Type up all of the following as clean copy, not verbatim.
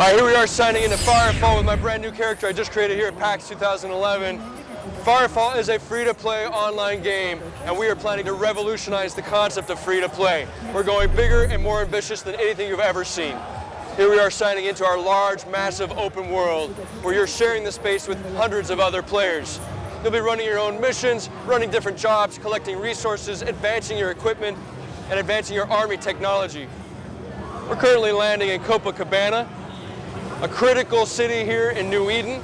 Alright, here we are signing into Firefall with my brand new character I just created here at PAX 2011. Firefall is a free-to-play online game, and we are planning to revolutionize the concept of free-to-play. We're going bigger and more ambitious than anything you've ever seen. Here we are signing into our large, massive open world, where you're sharing the space with hundreds of other players. You'll be running your own missions, running different jobs, collecting resources, advancing your equipment, and advancing your army technology. We're currently landing in Copacabana, a critical city here in New Eden,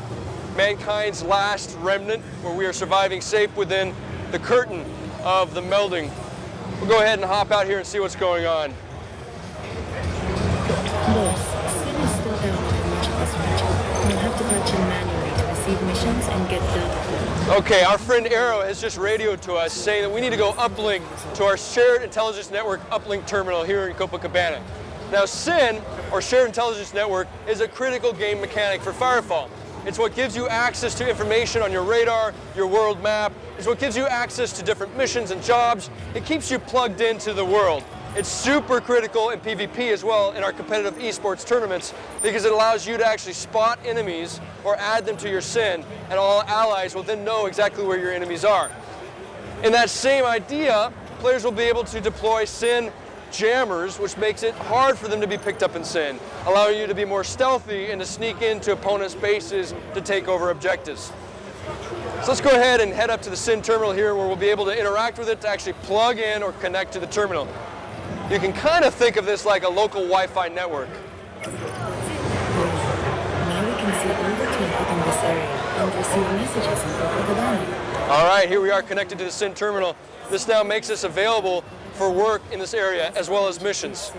mankind's last remnant, where we are surviving safe within the curtain of the melding. We'll go ahead and hop out here and see what's going on. Boss, Sin is still down with much of this region. You'll have to patch in manually to receive missions and get data. Okay, our friend Arrow has just radioed to us saying that we need to go uplink to our Shared Intelligence Network uplink terminal here in Copacabana. Now, SIN, or Shared Intelligence Network, is a critical game mechanic for Firefall. It's what gives you access to information on your radar, your world map. It's what gives you access to different missions and jobs. It keeps you plugged into the world. It's super critical in PvP as well in our competitive esports tournaments because it allows you to actually spot enemies or add them to your SIN, and all allies will then know exactly where your enemies are. In that same idea, players will be able to deploy SIN jammers, which makes it hard for them to be picked up in SIN, allowing you to be more stealthy and to sneak into opponents' bases to take over objectives. So let's go ahead and head up to the SIN terminal here, where we'll be able to interact with it to actually plug in or connect to the terminal. You can kind of think of this like a local Wi-Fi network. Now we can see all the traffic in this area and receive messages in Copacabana. All right, here we are connected to the SIN terminal. This now makes us available for work in this area as well as missions.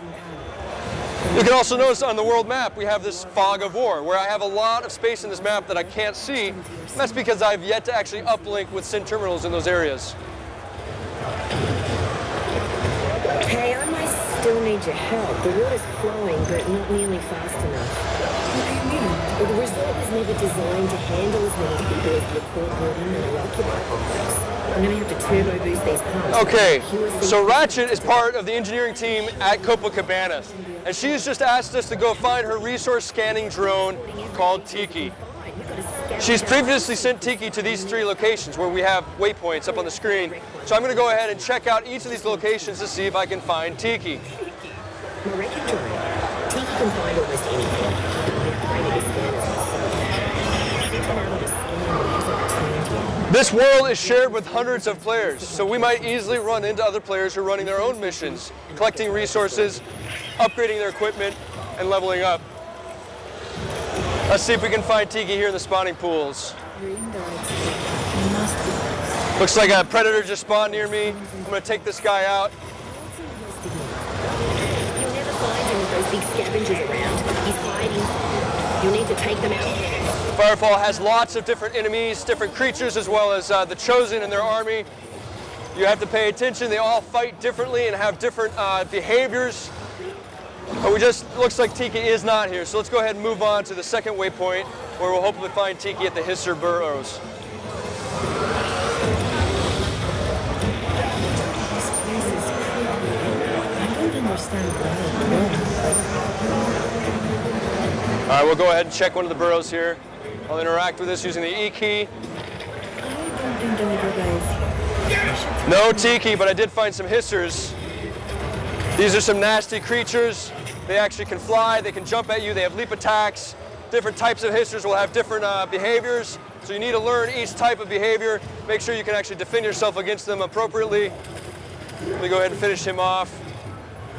You can also notice on the world map we have this fog of war, where I have a lot of space in this map that I can't see, and that's because I've yet to actually uplink with SIN terminals in those areas. Hey, I might still need your help. The water's flowing, but not nearly fast enough. What do you mean? Well, the resort was never designed to handle as many people as the port building and the occupied complex. I'm going to have to turbo boost these pumps. Okay, so Ratchet is part of the engineering team at Copacabana, and she's just asked us to go find her resource scanning drone called Tiki. She's previously sent Tiki to these 3 locations where we have waypoints up on the screen. So I'm going to go ahead and check out each of these locations to see if I can find Tiki. Tiki can find almost anything. This world is shared with hundreds of players, so we might easily run into other players who are running their own missions, collecting resources, upgrading their equipment, and leveling up. Let's see if we can find Tiki here in the spawning pools. Looks like a predator just spawned near me. I'm going to take this guy out. You'll never find him with those big scavengers around. He's hiding. You'll need to take them out. Firefall has lots of different enemies, different creatures, as well as the Chosen and their army. You have to pay attention. They all fight differently and have different behaviors. But looks like Tiki is not here. So let's go ahead and move on to the second waypoint, where we'll hopefully find Tiki at the Hisser Burrows. All right, we'll go ahead and check one of the burrows here. I'll interact with this using the E key. No Tiki, but I did find some hissers. These are some nasty creatures. They actually can fly, they can jump at you, they have leap attacks. Different types of hissers will have different behaviors, so you need to learn each type of behavior. Make sure you can actually defend yourself against them appropriately. Let me go ahead and finish him off.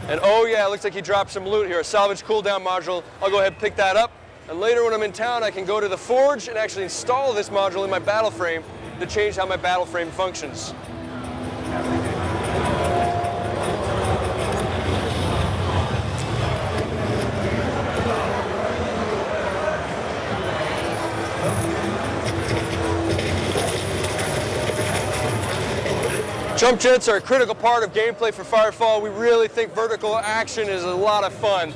And oh yeah, it looks like he dropped some loot here, a salvage cooldown module. I'll go ahead and pick that up. And later when I'm in town, I can go to the forge and actually install this module in my battle frame to change how my battle frame functions. Jump jets are a critical part of gameplay for Firefall. We really think vertical action is a lot of fun.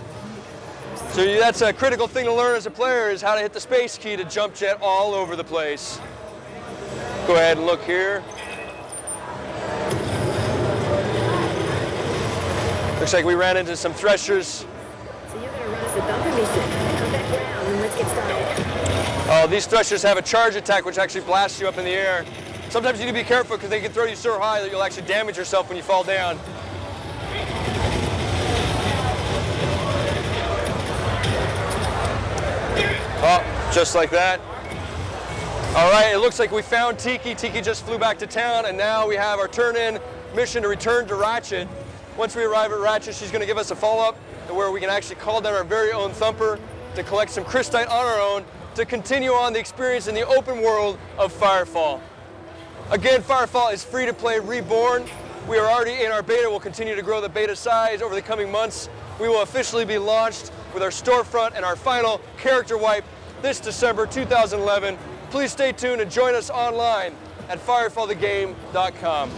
So that's a critical thing to learn as a player, is how to hit the space key to jump jet all over the place. Go ahead and look here. Looks like we ran into some threshers. So you're going to run us a bumper mission. Come back Oh, these thrusters have a charge attack which actually blasts you up in the air. Sometimes you need to be careful because they can throw you so high that you'll actually damage yourself when you fall down. Oh, just like that. All right, it looks like we found Tiki. Tiki just flew back to town, and now we have our turn-in mission to return to Ratchet. Once we arrive at Ratchet, she's going to give us a follow-up where we can actually call down our very own Thumper to collect some Crystite on our own to continue on the experience in the open world of Firefall. Again, Firefall is free to play reborn. We are already in our beta. We'll continue to grow the beta size over the coming months. We will officially be launched with our storefront and our final character wipe this December 2011. Please stay tuned and join us online at firefallthegame.com.